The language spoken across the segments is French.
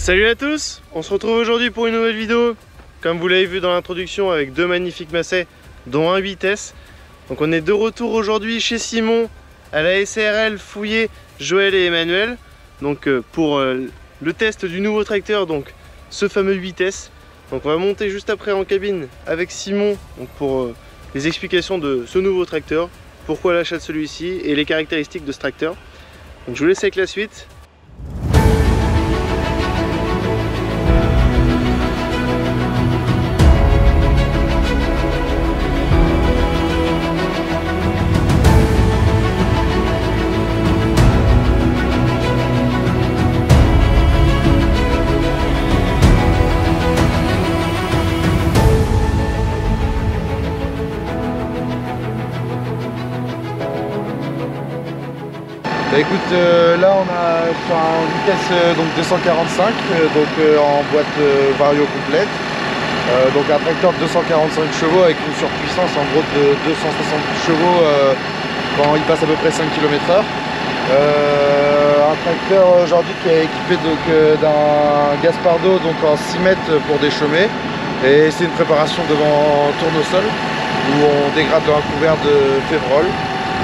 Salut à tous, on se retrouve aujourd'hui pour une nouvelle vidéo. Comme vous l'avez vu dans l'introduction, avec deux magnifiques Massey, dont un vitesse. Donc on est de retour aujourd'hui chez Simon, à la SARL Fouillé, Joël et Emmanuel. Donc pour le test du nouveau tracteur, donc ce fameux vitesse. Donc on va monter juste après en cabine avec Simon donc pour les explications de ce nouveau tracteur, pourquoi l'achat de celui-ci et les caractéristiques de ce tracteur. Donc je vous laisse avec la suite. Bah écoute, là on a sur un vitesse donc 245, en boîte vario complète. Donc un tracteur de 245 chevaux avec une surpuissance en gros de 260 chevaux quand il passe à peu près 5 km/h. Un tracteur aujourd'hui qui est équipé d'un Gaspardo donc en 6 mètres pour déchaumer. Et c'est une préparation devant tournesol où on dégrade un couvert de févrole.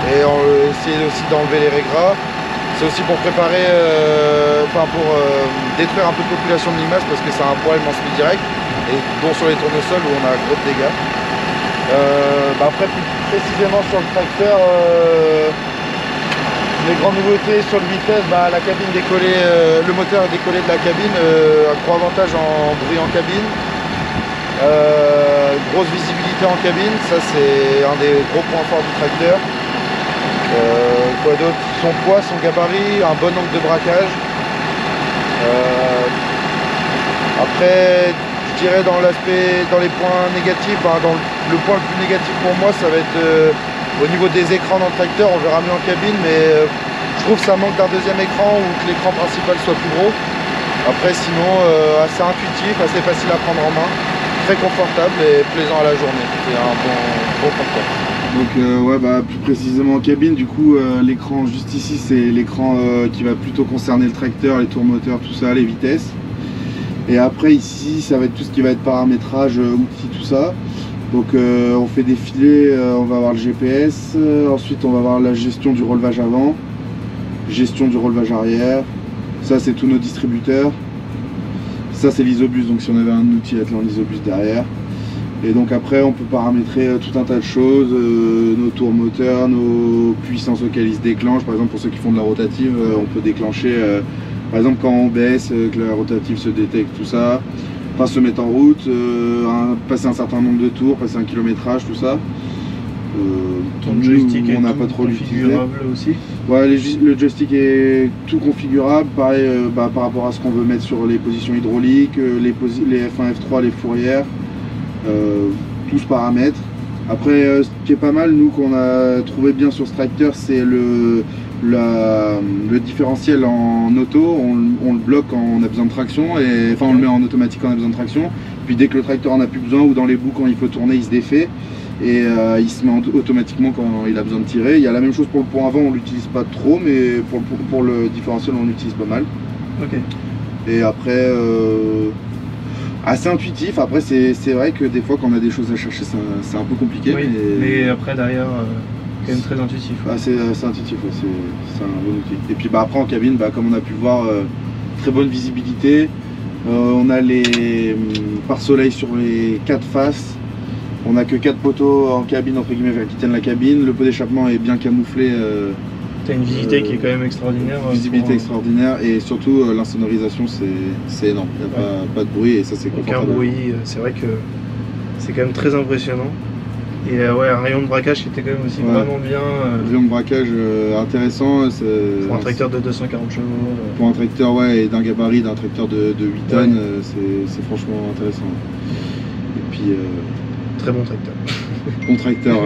Et on essaie aussi d'enlever les raies gras. C'est aussi pour préparer, pour détruire un peu de population de limaces parce que c'est un problème en semi-direct et dont sur les tournesols où on a gros de dégâts. Après plus précisément sur le tracteur, les grandes nouveautés sur le vitesse, la cabine décollée, le moteur est décollé de la cabine, un gros avantage en bruit en cabine. Grosse visibilité en cabine, ça c'est un des gros points forts du tracteur. Quoi d'autre? Son poids, son gabarit, un bon angle de braquage. Après, je dirais dans les points négatifs, le point le plus négatif pour moi, ça va être au niveau des écrans dans le tracteur. On verra mieux en cabine, mais je trouve que ça manque d'un deuxième écran ou que l'écran principal soit plus gros. Après, sinon, assez intuitif, assez facile à prendre en main, très confortable et plaisant à la journée. C'est un bon tracteur. Donc plus précisément en cabine, du coup l'écran juste ici c'est l'écran qui va plutôt concerner le tracteur, les tours moteurs, tout ça, les vitesses. Et après ici ça va être tout ce qui va être paramétrage, outils, tout ça. Donc on fait défiler, on va avoir le GPS, ensuite on va avoir la gestion du relevage avant, gestion du relevage arrière. Ça c'est tous nos distributeurs. Ça c'est l'isobus, donc si on avait un outil attelant l'isobus derrière. Et donc après on peut paramétrer tout un tas de choses, nos tours moteurs, nos puissances auxquelles ils se déclenchent. Par exemple pour ceux qui font de la rotative, on peut déclencher, par exemple quand on baisse, que la rotative se détecte, tout ça. Enfin se mettre en route, passer un certain nombre de tours, passer un kilométrage, tout ça. Ton joystick on n'a est pas trop configurable aussi. Ouais, le joystick est tout configurable, pareil par rapport à ce qu'on veut mettre sur les positions hydrauliques, les F1, F3, les fourrières. Tout ce paramètre. Après ce qui est pas mal, nous qu'on a trouvé bien sur ce tracteur, c'est le différentiel en auto. On le bloque quand on a besoin de traction, et enfin on le met en automatique quand on a besoin de traction, puis dès que le tracteur en a plus besoin ou dans les bouts quand il faut tourner, il se défait et il se met automatiquement quand il a besoin de tirer. Il y a la même chose pour le pont avant, on l'utilise pas trop, mais pour le différentiel on l'utilise pas mal. Ok. Et après assez intuitif. Après c'est vrai que des fois quand on a des choses à chercher c'est un peu compliqué, oui, mais après derrière quand même très intuitif. Ouais. C'est intuitif, ouais, c'est un bon outil. Et puis après en cabine, comme on a pu le voir, très bonne visibilité. On a les pare-soleil sur les 4 faces. On n'a que 4 poteaux en cabine entre guillemets qui tiennent la cabine. Le pot d'échappement est bien camouflé. T'as une visibilité qui est quand même extraordinaire. Visibilité extraordinaire, et surtout l'insonorisation c'est énorme, il n'y a pas de bruit et ça c'est confortable. Aucun bruit, c'est vrai que c'est quand même très impressionnant. Et ouais, un rayon de braquage qui était quand même aussi vraiment bien. Un rayon de braquage intéressant. Pour un tracteur de 240 chevaux. Pour un tracteur, ouais, et d'un gabarit, d'un tracteur de 8 tonnes, c'est franchement intéressant. Et puis... très bon tracteur. Bon tracteur,